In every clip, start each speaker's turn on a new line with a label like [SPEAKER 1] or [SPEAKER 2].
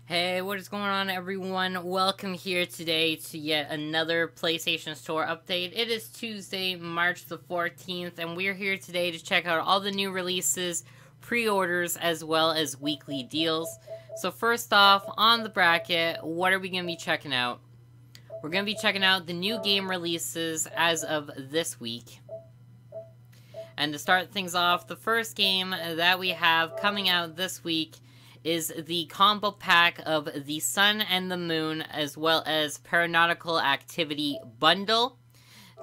[SPEAKER 1] Hey, what is going on, everyone? Welcome here today to yet another PlayStation Store update. It is Tuesday, March the 14th, and we're here today to check out all the new releases, pre-orders, as well as weekly deals. So first off, on the bracket, what are we going to be checking out? We're going to be checking out the new game releases as of this week. And to start things off, the first game that we have coming out this week is the combo pack of the Sun and the Moon, as well as Paranautical Activity Bundle.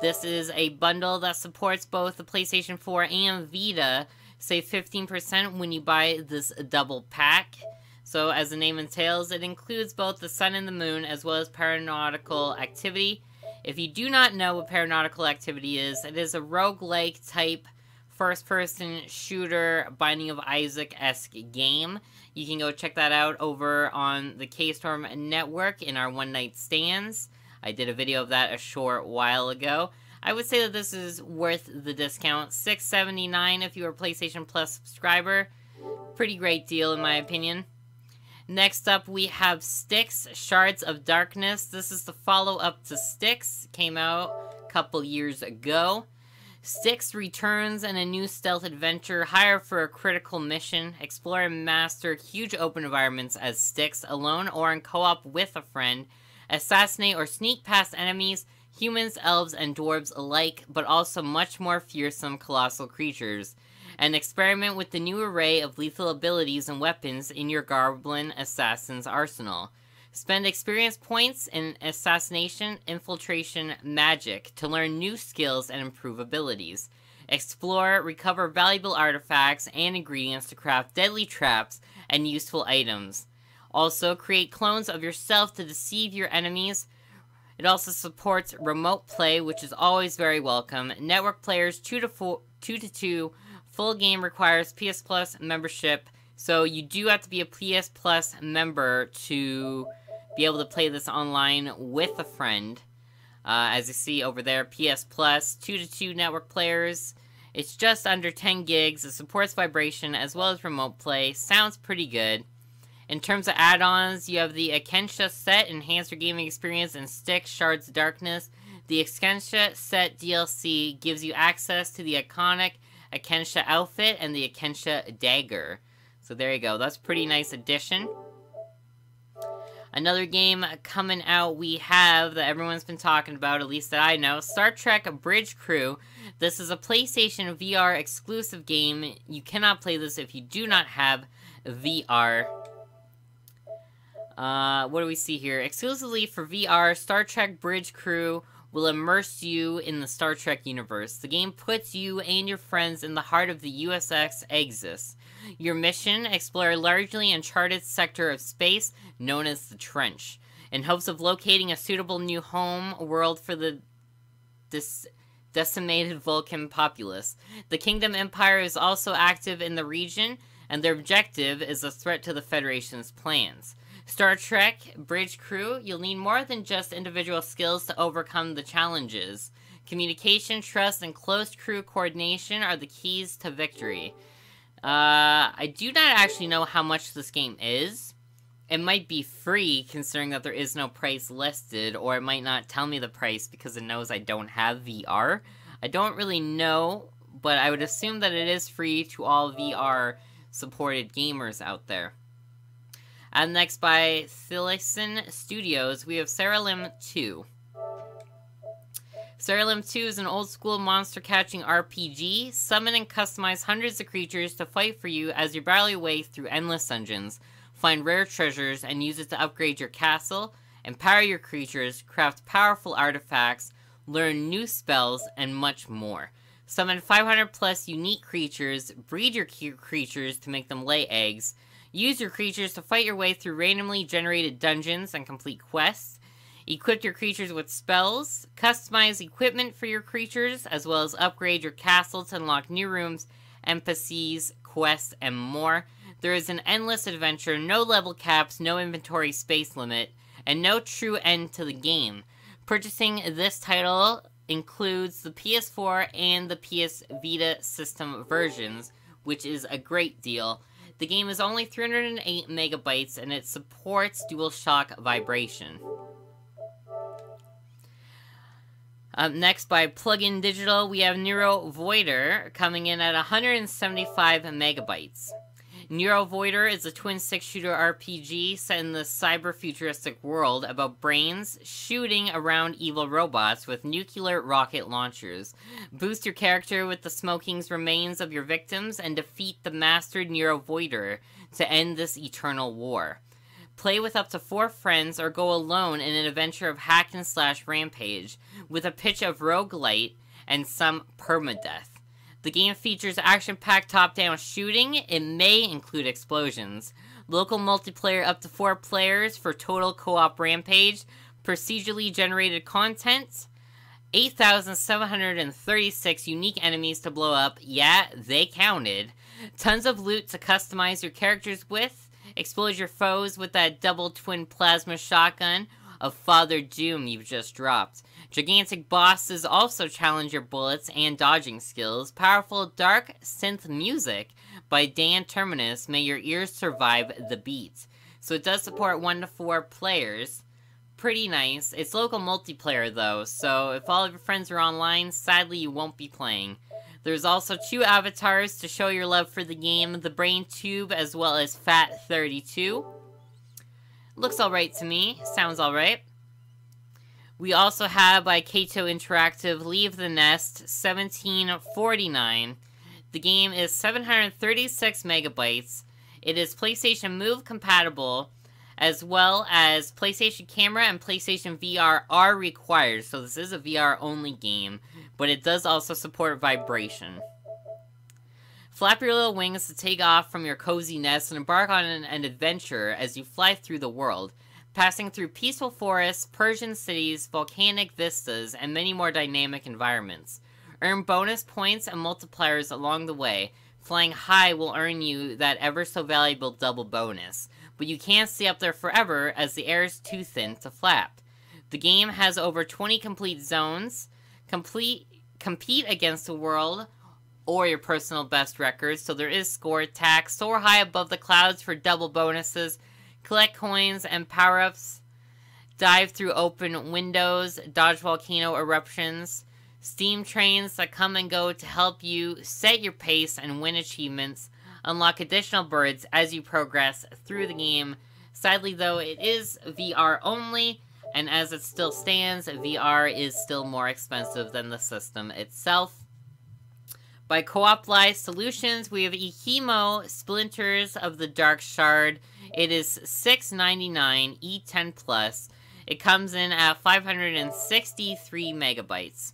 [SPEAKER 1] This is a bundle that supports both the PlayStation 4 and Vita. Save 15% when you buy this double pack. So, as the name entails, it includes both the Sun and the Moon, as well as Paranautical Activity. If you do not know what Paranautical Activity is, it is a roguelike type first-person shooter Binding of Isaac-esque game. You can go check that out over on the K-Storm Network in our one-night stands. I did a video of that a short while ago. I would say that this is worth the discount. $6.79 if you're a PlayStation Plus subscriber. Pretty great deal in my opinion. Next up we have Styx, Shards of Darkness. This is the follow-up to Styx. Came out a couple years ago. Styx returns in a new stealth adventure. Hire for a critical mission. Explore and master huge open environments as Styx, alone or in co-op with a friend. Assassinate or sneak past enemies, humans, elves, and dwarves alike, but also much more fearsome colossal creatures. And experiment with the new array of lethal abilities and weapons in your Goblin Assassin's arsenal. Spend experience points in assassination, infiltration, magic to learn new skills and improve abilities. Explore, recover valuable artifacts and ingredients to craft deadly traps and useful items. Also, create clones of yourself to deceive your enemies. It also supports remote play, which is always very welcome. Network players 2 to 2. Full game requires PS Plus membership. So you do have to be a PS Plus member to be able to play this online with a friend. As you see over there, PS Plus, 2 to 2 network players. It's just under 10 gigs. It supports vibration as well as remote play. Sounds pretty good. In terms of add-ons, you have the Akensha set, enhance your gaming experience in Styx, Shards of Darkness. The Akensha set DLC gives you access to the iconic Akensha outfit and the Akensha dagger. So there you go. That's a pretty nice addition. Another game coming out we have that everyone's been talking about, at least that I know, Star Trek Bridge Crew. This is a PlayStation VR exclusive game. You cannot play this if you do not have VR. What do we see here? Exclusively for VR, Star Trek Bridge Crew will immerse you in the Star Trek universe. The game puts you and your friends in the heart of the USS Exis. Your mission, explore a largely uncharted sector of space known as the Trench, in hopes of locating a suitable new home world for the decimated Vulcan populace. The Kingdom Empire is also active in the region, and their objective is a threat to the Federation's plans. Star Trek Bridge Crew, you'll need more than just individual skills to overcome the challenges. Communication, trust, and close crew coordination are the keys to victory. I do not actually know how much this game is. It might be free, considering that there is no price listed, or it might not tell me the price because it knows I don't have VR. I don't really know, but I would assume that it is free to all VR-supported gamers out there. And next, by Thylacine Studios, we have Seralim 2. Seralim 2 is an old-school monster-catching RPG. Summon and customize hundreds of creatures to fight for you as you battle your way through endless dungeons. Find rare treasures and use it to upgrade your castle, empower your creatures, craft powerful artifacts, learn new spells, and much more. Summon 500 plus unique creatures, breed your creatures to make them lay eggs, use your creatures to fight your way through randomly generated dungeons and complete quests, equip your creatures with spells, customize equipment for your creatures, as well as upgrade your castle to unlock new rooms, NPCs, quests, and more. There is an endless adventure, no level caps, no inventory space limit, and no true end to the game. Purchasing this title includes the PS4 and the PS Vita system versions, which is a great deal. The game is only 308 megabytes and it supports DualShock vibration. Up next, by Plug-in Digital, we have Nero Voider coming in at 175 megabytes. Nero Voider is a twin-stick shooter RPG set in the cyber-futuristic world about brains shooting around evil robots with nuclear rocket launchers. Boost your character with the smoking's remains of your victims and defeat the mastered Nero Voider to end this eternal war. Play with up to 4 friends or go alone in an adventure of hack-and-slash rampage with a pitch of roguelite and some permadeath. The game features action-packed top-down shooting. It may include explosions. Local multiplayer up to 4 players for total co-op rampage. Procedurally generated content. 8,736 unique enemies to blow up. Yeah, they counted. Tons of loot to customize your characters with. Explode your foes with that double twin plasma shotgun of Father Doom you've just dropped. Gigantic bosses also challenge your bullets and dodging skills. Powerful dark synth music by Dan Terminus. May your ears survive the beat. So it does support 1 to 4 players. Pretty nice. It's local multiplayer though, so if all of your friends are online, sadly you won't be playing. There's also 2 avatars to show your love for the game, the Brain Tube as well as Fat32. Looks alright to me. Sounds alright. We also have by Kato Interactive Leave the Nest 1749. The game is 736 megabytes. It is PlayStation Move compatible, as well as PlayStation Camera and PlayStation VR are required, so this is a VR only game, but it does also support vibration. Flap your little wings to take off from your cozy nest and embark on an adventure as you fly through the world, passing through peaceful forests, Persian cities, volcanic vistas, and many more dynamic environments. Earn bonus points and multipliers along the way. Flying high will earn you that ever so valuable double bonus, but you can't stay up there forever as the air is too thin to flap. The game has over 20 complete zones. Compete against the world or your personal best records, so there is score attack. Soar high above the clouds for double bonuses. Collect coins and power-ups. Dive through open windows. Dodge volcano eruptions. Steam trains that come and go to help you set your pace and win achievements. Unlock additional birds as you progress through the game. Sadly though, it is VR only, and as it still stands, VR is still more expensive than the system itself. By Co-op Live Solutions, we have Ikimo Splinters of the Dark Shard. It is $6.99 E10 Plus. It comes in at 563 megabytes.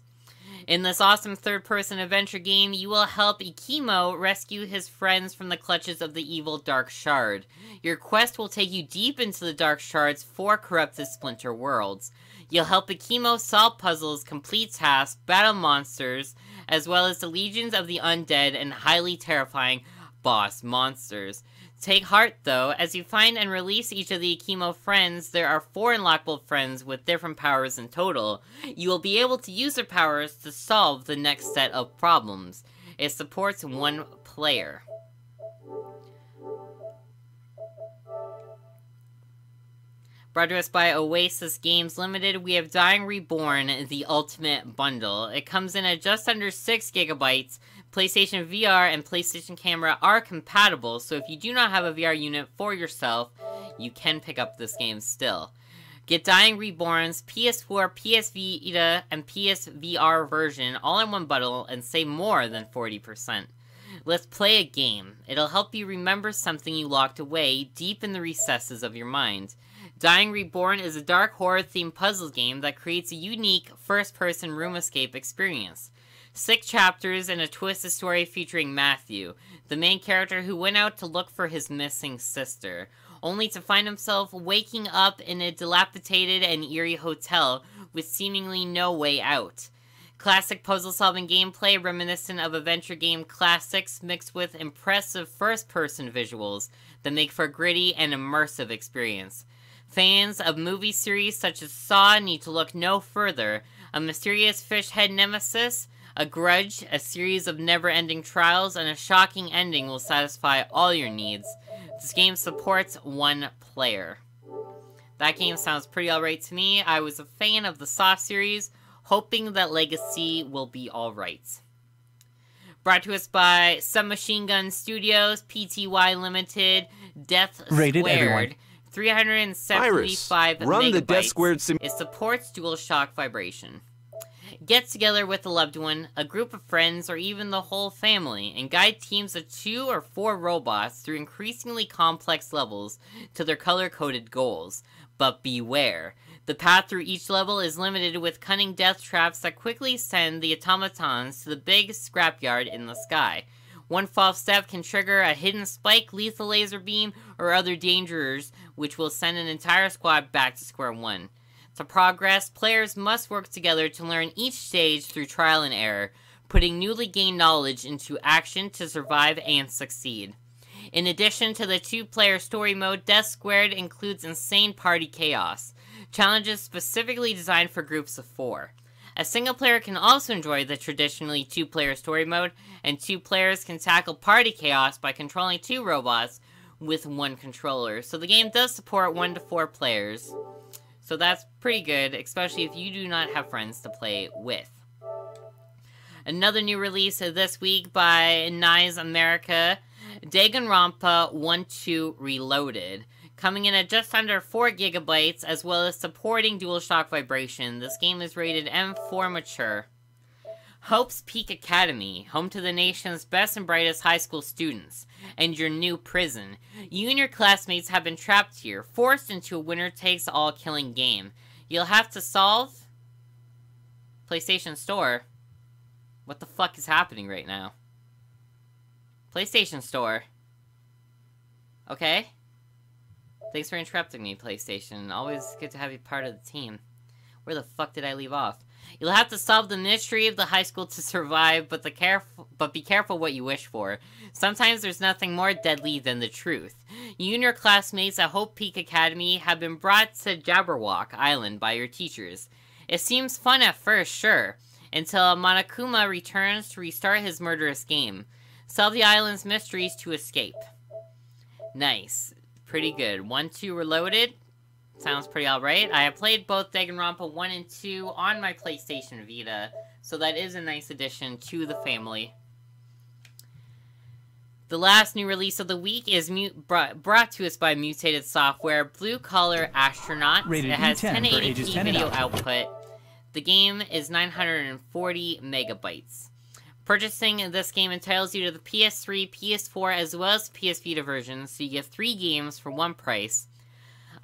[SPEAKER 1] In this awesome third-person adventure game, you will help Ikimo rescue his friends from the clutches of the evil Dark Shard. Your quest will take you deep into the Dark Shard's 4 corrupted splinter worlds. You'll help Ikimo solve puzzles, complete tasks, battle monsters, as well as the legions of the undead and highly terrifying boss monsters. Take heart, though, as you find and release each of the Ikimo friends, there are 4 unlockable friends with different powers in total. You will be able to use their powers to solve the next set of problems. It supports 1 player. Brought to us by Oasis Games Limited, we have Dying Reborn, the Ultimate Bundle. It comes in at just under 6 gigabytes. PlayStation VR and PlayStation Camera are compatible, so if you do not have a VR unit for yourself, you can pick up this game still. Get Dying Reborn's PS4, PS Vita, and PSVR version all in one bundle and save more than 40%. Let's play a game. It'll help you remember something you locked away deep in the recesses of your mind. Dying Reborn is a dark horror-themed puzzle game that creates a unique first-person room escape experience. 6 chapters and a twisted story featuring Matthew, the main character who went out to look for his missing sister, only to find himself waking up in a dilapidated and eerie hotel with seemingly no way out. Classic puzzle-solving gameplay reminiscent of adventure game classics mixed with impressive first-person visuals that make for a gritty and immersive experience. Fans of movie series such as Saw need to look no further. A mysterious fish head nemesis, A grudge, a series of never-ending trials, and a shocking ending will satisfy all your needs. This game supports one player. That game sounds pretty alright to me. I was a fan of the Soft series, hoping that Legacy will be alright. Brought to us by Submachine Gun Studios, PTY Limited, Death
[SPEAKER 2] Rated
[SPEAKER 1] Squared.
[SPEAKER 2] everyone.
[SPEAKER 1] 375
[SPEAKER 3] run
[SPEAKER 1] megabytes.
[SPEAKER 3] the Death Squared sim-
[SPEAKER 1] It supports DualShock vibration. Get together with a loved one, a group of friends, or even the whole family, and guide teams of 2 or 4 robots through increasingly complex levels to their color-coded goals. But beware. The path through each level is limited with cunning death traps that quickly send the automatons to the big scrapyard in the sky. One false step can trigger a hidden spike, lethal laser beam, or other dangers, which will send an entire squad back to square one. To progress, players must work together to learn each stage through trial and error, putting newly gained knowledge into action to survive and succeed. In addition to the 2-player story mode, Death Squared includes insane party chaos, challenges specifically designed for groups of 4. A single player can also enjoy the traditionally 2-player story mode, and 2 players can tackle party chaos by controlling 2 robots with 1 controller. So the game does support 1 to 4 players. So that's pretty good, especially if you do not have friends to play with. Another new release of this week by Nice America, Danganronpa 1-2 Reloaded. Coming in at just under 4 gigabytes, as well as supporting DualShock vibration. This game is rated M4 Mature. Hope's Peak Academy, home to the nation's best and brightest high school students, and your new prison. You and your classmates have been trapped here, forced into a winner-takes-all killing game. You'll have to solve... PlayStation Store. What the fuck is happening right now? PlayStation Store. Okay. Thanks for interrupting me, PlayStation. Always good to have you part of the team. Where the fuck did I leave off? You'll have to solve the mystery of the high school to survive, but be careful what you wish for. Sometimes there's nothing more deadly than the truth. You and your classmates at Hope Peak Academy have been brought to Jabberwock Island by your teachers. It seems fun at first, sure, until Monokuma returns to restart his murderous game. Solve the island's mysteries to escape. Nice. Pretty good. 1-2 Reloaded. Sounds pretty alright. I have played both Danganronpa 1 and 2 on my PlayStation Vita, so that is a nice addition to the family. The last new release of the week is brought to us by Mutated Software, Blue Collar Astronaut.
[SPEAKER 2] Rated
[SPEAKER 1] It has
[SPEAKER 2] E10 for ages
[SPEAKER 1] 1080p
[SPEAKER 2] 10 and
[SPEAKER 1] video
[SPEAKER 2] up.
[SPEAKER 1] output. The game is 940 megabytes. Purchasing this game entitles you to the PS3, PS4, as well as PS Vita versions, so you get 3 games for 1 price.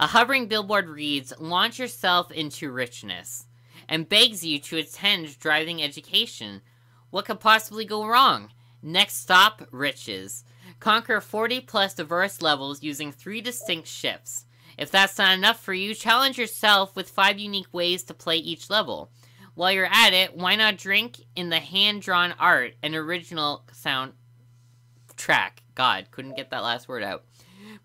[SPEAKER 1] A hovering billboard reads, "Launch yourself into richness," and begs you to attend driving education. What could possibly go wrong? Next stop, riches. Conquer 40+ diverse levels using 3 distinct shifts. If that's not enough for you, challenge yourself with 5 unique ways to play each level. While you're at it, why not drink in the hand-drawn art and original soundtrack? God, couldn't get that last word out.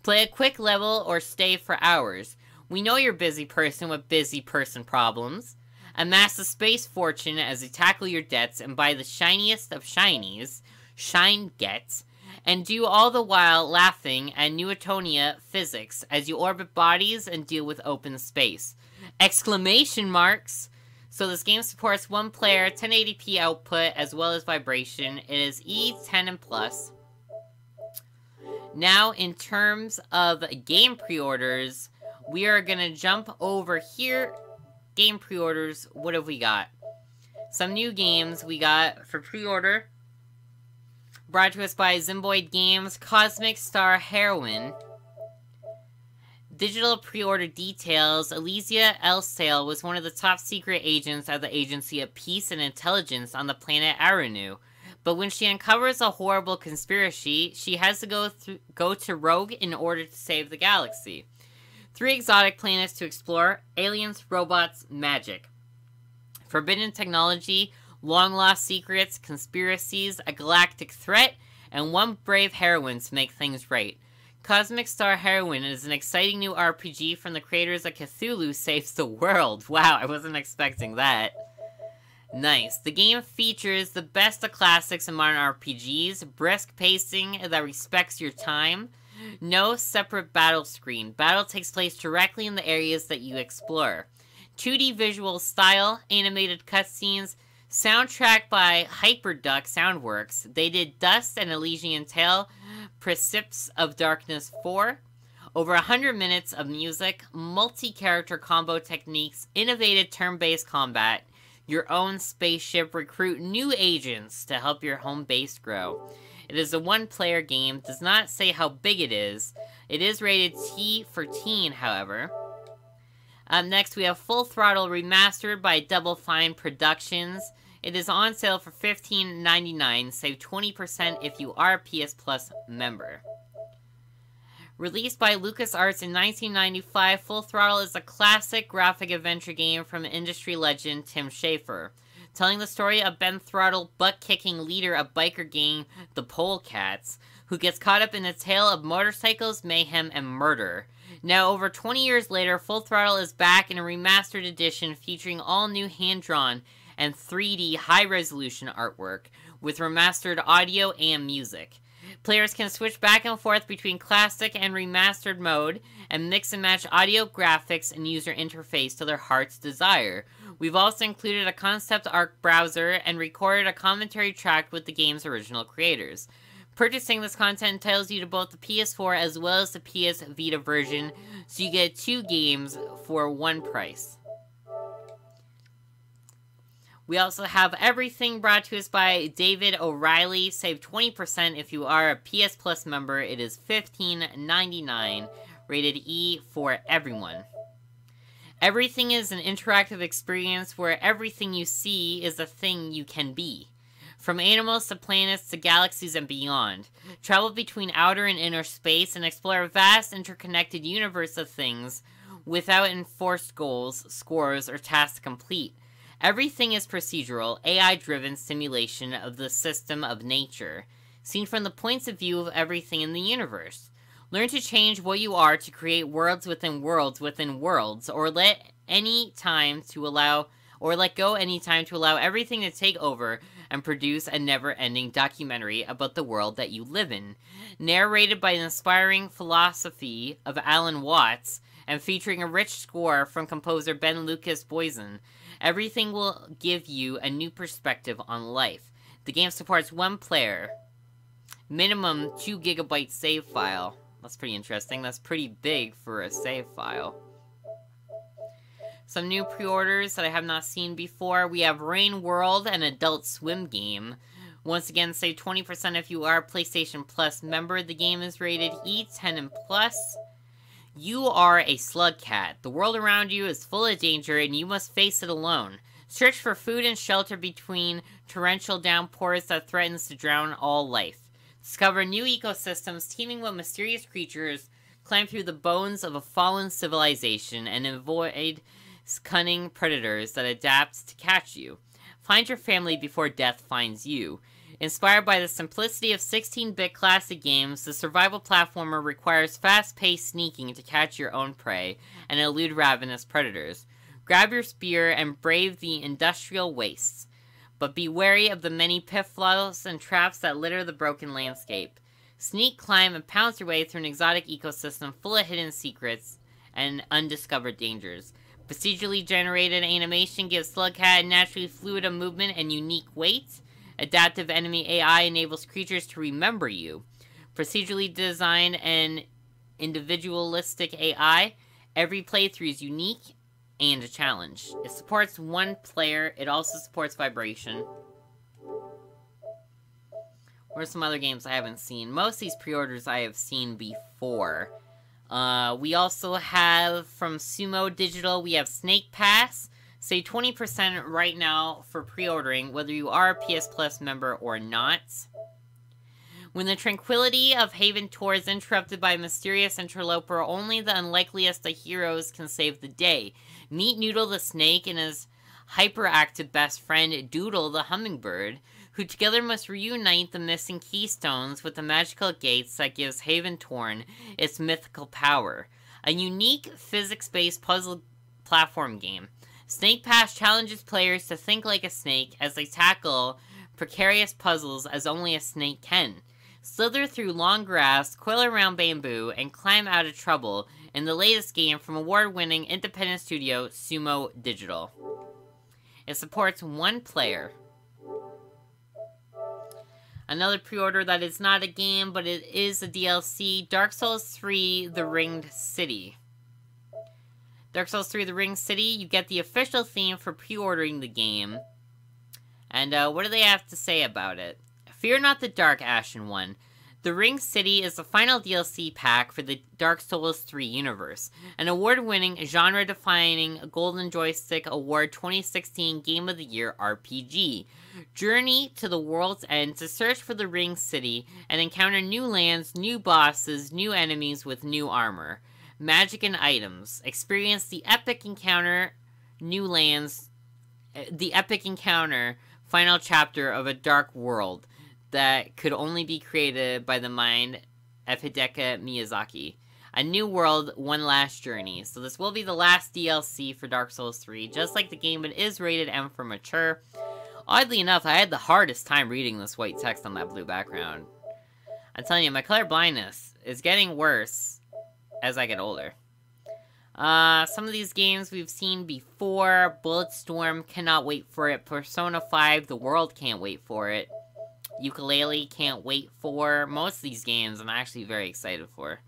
[SPEAKER 1] Play a quick level or stay for hours. We know you're a busy person with busy person problems. Amass a space fortune as you tackle your debts and buy the shiniest of shinies, Shine Get, and do all the while laughing at Newtonia physics as you orbit bodies and deal with open space. Exclamation marks! So this game supports 1 player, 1080p output, as well as vibration. It is E10 and plus. Now, in terms of game pre-orders, we are going to jump over here. Game pre-orders, what have we got? Some new games we got for pre-order. Brought to us by Zimboid Games, Cosmic Star Heroine. Digital pre-order details, Elysia Elsale was one of the top secret agents at the Agency of Peace and Intelligence on the planet Aranu. But when she uncovers a horrible conspiracy, she has to go to Rogue in order to save the galaxy. 3 exotic planets to explore, aliens, robots, magic. Forbidden technology, long-lost secrets, conspiracies, a galactic threat, and 1 brave heroine to make things right. Cosmic Star Heroine is an exciting new RPG from the creators of Cthulhu Saves the World. Wow, I wasn't expecting that. Nice. The game features the best of classics in modern RPGs, brisk pacing that respects your time, no separate battle screen. Battle takes place directly in the areas that you explore. 2D visual style, animated cutscenes, soundtrack by Hyperduck Soundworks. They did Dust and Elysian Tale, Precepts of Darkness 4. Over 100 minutes of music, multi-character combo techniques, innovative turn-based combat, your own spaceship, recruit new agents to help your home base grow. It is a one-player game, does not say how big it is. It is rated T for teen, however. Up next, we have Full Throttle Remastered by Double Fine Productions. It is on sale for $15.99, save 20% if you are a PS Plus member. Released by LucasArts in 1995, Full Throttle is a classic graphic adventure game from industry legend Tim Schafer, telling the story of Ben Throttle, butt-kicking leader of biker gang the Polecats, who gets caught up in a tale of motorcycles, mayhem, and murder. Now, over 20 years later, Full Throttle is back in a remastered edition featuring all new hand-drawn and 3D high-resolution artwork, with remastered audio and music. Players can switch back and forth between classic and remastered mode, and mix and match audio, graphics, and user interface to their heart's desire. We've also included a concept art browser and recorded a commentary track with the game's original creators. Purchasing this content entitles you to both the PS4 as well as the PS Vita version, so you get 2 games for one price. We also have everything brought to us by David O'Reilly. Save 20% if you are a PS Plus member. It is $15.99, rated E for everyone. Everything is an interactive experience where everything you see is a thing you can be. From animals to planets to galaxies and beyond. Travel between outer and inner space and explore a vast interconnected universe of things without enforced goals, scores, or tasks to complete. Everything is procedural, AI-driven simulation of the system of nature, seen from the points of view of everything in the universe. Learn to change what you are to create worlds within worlds within worlds, or let go any time to allow everything to take over and produce a never-ending documentary about the world that you live in. Narrated by the inspiring philosophy of Alan Watts, and featuring a rich score from composer Ben Lucas Boysen, everything will give you a new perspective on life. The game supports 1 player, minimum 2 GB save file. That's pretty interesting. That's pretty big for a save file. Some new pre-orders that I have not seen before. We have Rain World, an Adult Swim game. Once again, save 20% if you are a PlayStation Plus member. The game is rated E10 and plus. You are a slug cat. The world around you is full of danger and you must face it alone. Search for food and shelter between torrential downpours that threatens to drown all life. Discover new ecosystems teeming with mysterious creatures, climb through the bones of a fallen civilization, and avoid cunning predators that adapt to catch you. Find your family before death finds you. Inspired by the simplicity of 16-bit classic games, the survival platformer requires fast-paced sneaking to catch your own prey and elude ravenous predators. Grab your spear and brave the industrial wastes, but be wary of the many pitfalls and traps that litter the broken landscape. Sneak, climb, and pounce your way through an exotic ecosystem full of hidden secrets and undiscovered dangers. Procedurally generated animation gives Slugcat a naturally fluid movement and unique weight. Adaptive enemy AI enables creatures to remember you. Procedurally designed and individualistic AI, every playthrough is unique and a challenge. It supports 1 player. It also supports vibration. What are some other games I haven't seen? Most of these pre-orders I have seen before. We also have from Sumo Digital, we have Snake Pass. Save 20% right now for pre-ordering, whether you are a PS Plus member or not. When the tranquility of Haven Tour is interrupted by a mysterious interloper, only the unlikeliest of heroes can save the day. Meet Noodle the Snake and his hyperactive best friend Doodle the Hummingbird, who together must reunite the missing keystones with the magical gates that gives Haven Torn its mythical power. A unique physics-based puzzle platform game. Snake Pass challenges players to think like a snake as they tackle precarious puzzles as only a snake can. Slither through long grass, coil around bamboo, and climb out of trouble in the latest game from award-winning independent studio Sumo Digital. It supports 1 player. Another pre-order that is not a game, but it is a DLC, Dark Souls 3 The Ringed City. Dark Souls 3 The Ringed City, you get the official theme for pre-ordering the game. And what do they have to say about it? Fear not the dark, Ashen One. The Ringed City is the final DLC pack for the Dark Souls 3 universe, an award-winning, genre-defining Golden Joystick Award 2016 Game of the Year RPG. Journey to the world's end to search for the Ringed City and encounter new lands, new bosses, new enemies with new armor, magic and items. Experience the epic encounter, new lands, the epic encounter, final chapter of a dark world that could only be created by the mind of Hideki Miyazaki. A new world, one last journey. So this will be the last DLC for Dark Souls 3, just like the game, but is rated M for mature. Oddly enough, I had the hardest time reading this white text on that blue background. I'm telling you, my color blindness is getting worse as I get older. Some of these games we've seen before. Bulletstorm, cannot wait for it. Persona 5, the world can't wait for it. Ukulele, can't wait for. Most of these games I'm actually very excited for.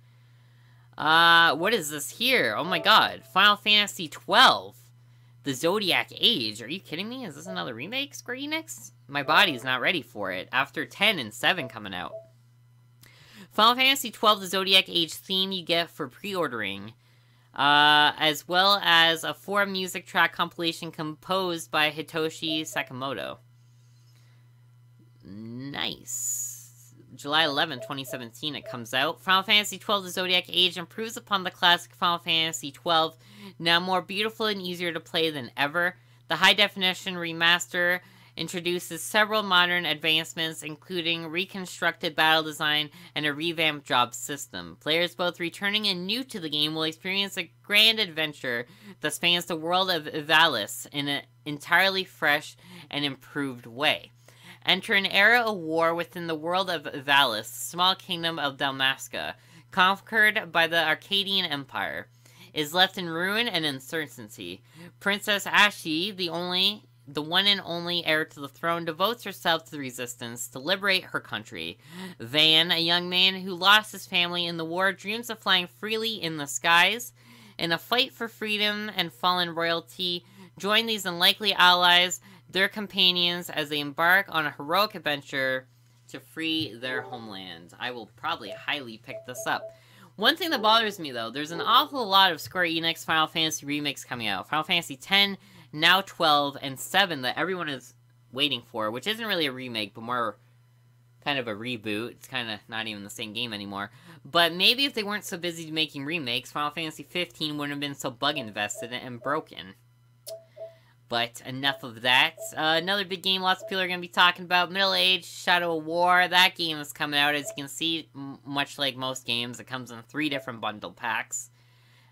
[SPEAKER 1] What is this here? Oh my god. Final Fantasy 12. The Zodiac Age. Are you kidding me? Is this another remake, Square Enix? My body's not ready for it. After 10 and 7 coming out. Final Fantasy 12, the Zodiac Age theme you get for pre-ordering. As well as a 4 music track compilation composed by Hitoshi Sakamoto. Nice. July 11, 2017 it comes out. Final Fantasy XII The Zodiac Age improves upon the classic Final Fantasy XII, now more beautiful and easier to play than ever. The high-definition remaster introduces several modern advancements, including reconstructed battle design and a revamped job system. Players both returning and new to the game will experience a grand adventure that spans the world of Ivalice in an entirely fresh and improved way. Enter an era of war within the world of Ivalice, small kingdom of Dalmasca, conquered by the Arcadian Empire, is left in ruin and uncertainty. Princess Ashi, the one and only heir to the throne, devotes herself to the resistance to liberate her country. Van, a young man who lost his family in the war, dreams of flying freely in the skies. In a fight for freedom and fallen royalty, join these unlikely allies, their companions, as they embark on a heroic adventure to free their homeland. I will probably highly pick this up. One thing that bothers me, though, there's an awful lot of Square Enix Final Fantasy remakes coming out. Final Fantasy X, now 12, and 7 that everyone is waiting for, which isn't really a remake, but more kind of a reboot. It's kind of not even the same game anymore. But maybe if they weren't so busy making remakes, Final Fantasy 15 wouldn't have been so bug-invested and broken. But enough of that. Another big game lots of people are going to be talking about, Middle Age Shadow of War. That game is coming out, as you can see, much like most games. It comes in 3 different bundle packs.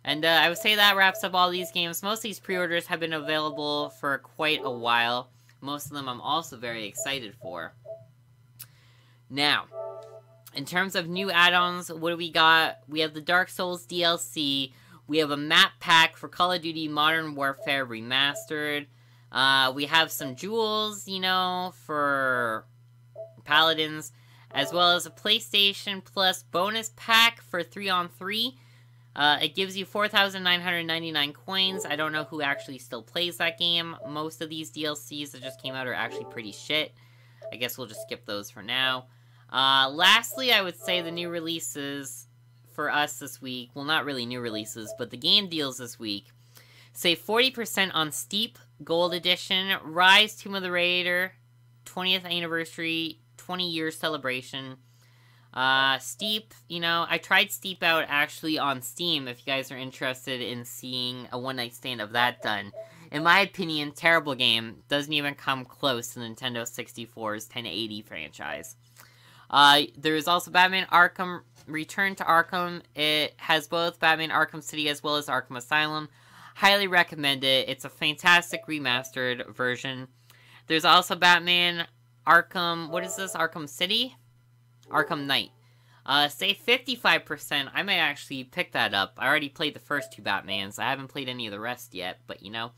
[SPEAKER 1] And I would say that wraps up all these games. Most of these pre-orders have been available for quite a while. Most of them I'm also very excited for. Now, in terms of new add-ons, what do we got? We have the Dark Souls DLC. We have a map pack for Call of Duty Modern Warfare Remastered. We have some jewels, you know, for Paladins, as well as a PlayStation Plus bonus pack for 3-on-3. It gives you 4,999 coins. I don't know who actually still plays that game. Most of these DLCs that just came out are actually pretty shit. I guess we'll just skip those for now. Lastly, I would say the new releases for us this week, well, not really new releases, but the game deals this week. Save 40% on Steep Gold Edition, Rise Tomb of the Raider, 20th Anniversary, 20-year celebration. Steep, you know, I tried Steep out actually on Steam, if you guys are interested in seeing a one-night stand of that done. In my opinion, terrible game, doesn't even come close to Nintendo 64's 1080 franchise. There is also Batman Arkham Return to Arkham. It has both Batman Arkham City as well as Arkham Asylum. Highly recommend it. It's a fantastic remastered version. There's also Batman Arkham, what is this? Arkham City? Arkham Knight. Save 55%. I might actually pick that up. I already played the first two Batmans. I haven't played any of the rest yet, but you know,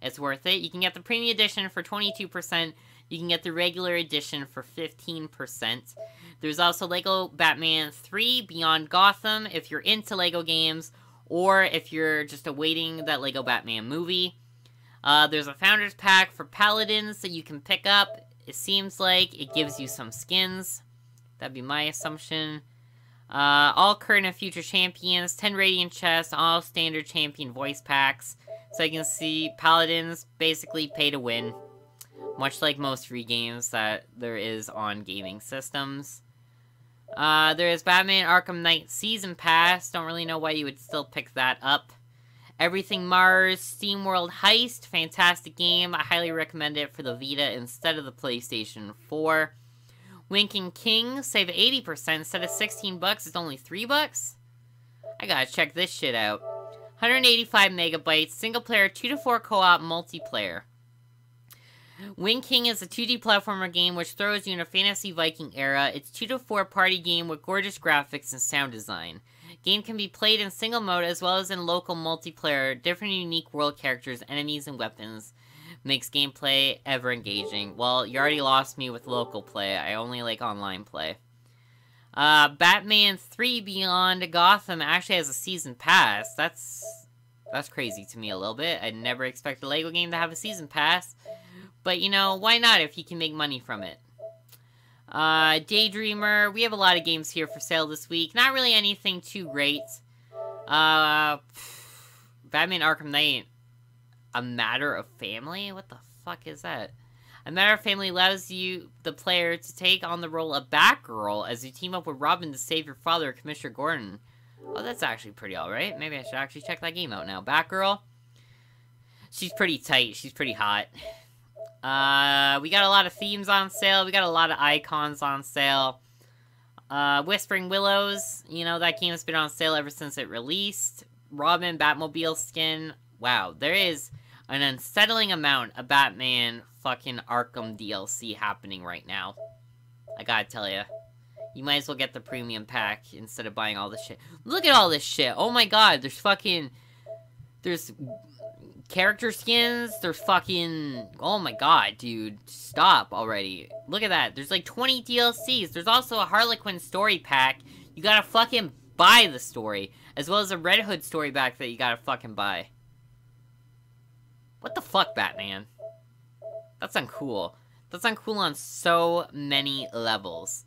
[SPEAKER 1] it's worth it. You can get the premium edition for 22%. You can get the regular edition for 15%. There's also Lego Batman 3 Beyond Gotham if you're into Lego games, or if you're just awaiting that Lego Batman movie. There's a Founders Pack for Paladins that you can pick up. It seems like it gives you some skins. That'd be my assumption. All current and future champions, 10 Radiant chests, all standard champion voice packs. So you can see Paladins basically pay to win. Much like most free games that there is on gaming systems. There is Batman Arkham Knight Season Pass. Don't really know why you would still pick that up. Everything Mars, SteamWorld Heist, fantastic game. I highly recommend it for the Vita instead of the PlayStation 4. Winking King, save 80%. Instead of 16 bucks, it's only 3 bucks? I gotta check this shit out. 185 megabytes, single player, 2 to 4 co-op, multiplayer. Wing King is a 2D platformer game which throws you in a fantasy Viking era. It's 2 to 4 party game with gorgeous graphics and sound design. Game can be played in single mode as well as in local multiplayer. Different unique world characters, enemies, and weapons makes gameplay ever engaging. Well, you already lost me with local play. I only like online play. Batman 3 Beyond Gotham actually has a season pass. That's crazy to me a little bit. I never expected a Lego game to have a season pass. But, you know, why not if you can make money from it? Daydreamer. We have a lot of games here for sale this week. Not really anything too great. Batman Arkham Knight. A Matter of Family? What the fuck is that? A Matter of Family allows you, the player, to take on the role of Batgirl as you team up with Robin to save your father, Commissioner Gordon. Oh, that's actually pretty alright. Maybe I should actually check that game out now. Batgirl. She's pretty tight. She's pretty hot. We got a lot of themes on sale. We got a lot of icons on sale. Whispering Willows. You know, that game has been on sale ever since it released. Robin, Batmobile skin. Wow, there is an unsettling amount of Batman fucking Arkham DLC happening right now. I gotta tell ya. You might as well get the premium pack instead of buying all this shit. Look at all this shit. Oh my god, there's fucking... There's character skins. There's fucking... Oh my god, dude. Stop already. Look at that. There's like 20 DLCs. There's also a Harlequin story pack. You gotta fucking buy the story. As well as a Red Hood story pack that you gotta fucking buy. What the fuck, Batman? That's uncool. That's uncool on so many levels.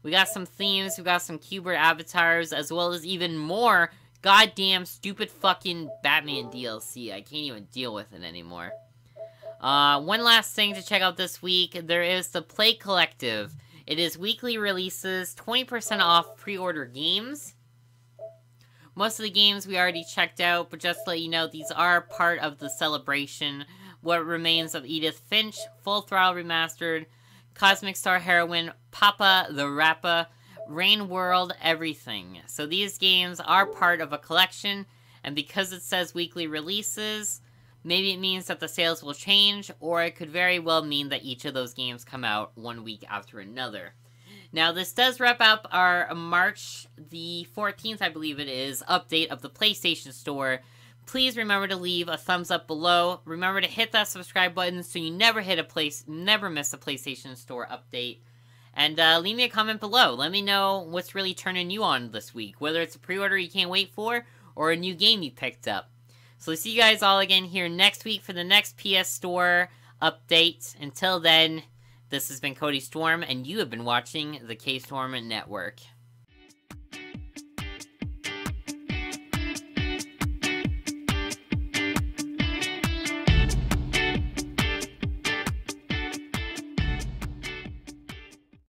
[SPEAKER 1] We got some themes, we got some keyboard avatars, as well as even more goddamn stupid fucking Batman DLC. I can't even deal with it anymore. One last thing to check out this week. There is the Play Collective. It is weekly releases, 20% off pre-order games. Most of the games we already checked out, but just to let you know, these are part of the celebration. What Remains of Edith Finch, Full Throttle Remastered, Cosmic Star Heroine, Papa the Rappa, Rain World, everything. So these games are part of a collection, and because it says weekly releases, maybe it means that the sales will change, or it could very well mean that each of those games come out one week after another. Now, this does wrap up our March the 14th, I believe it is, update of the PlayStation Store. Please remember to leave a thumbs up below. Remember to hit that subscribe button so you never miss a PlayStation Store update. And leave me a comment below. Let me know what's really turning you on this week. Whether it's a pre-order you can't wait for, or a new game you picked up. So I'll see you guys all again here next week for the next PS Store update. Until then, this has been Cody Storm, and you have been watching the K-Storm Network.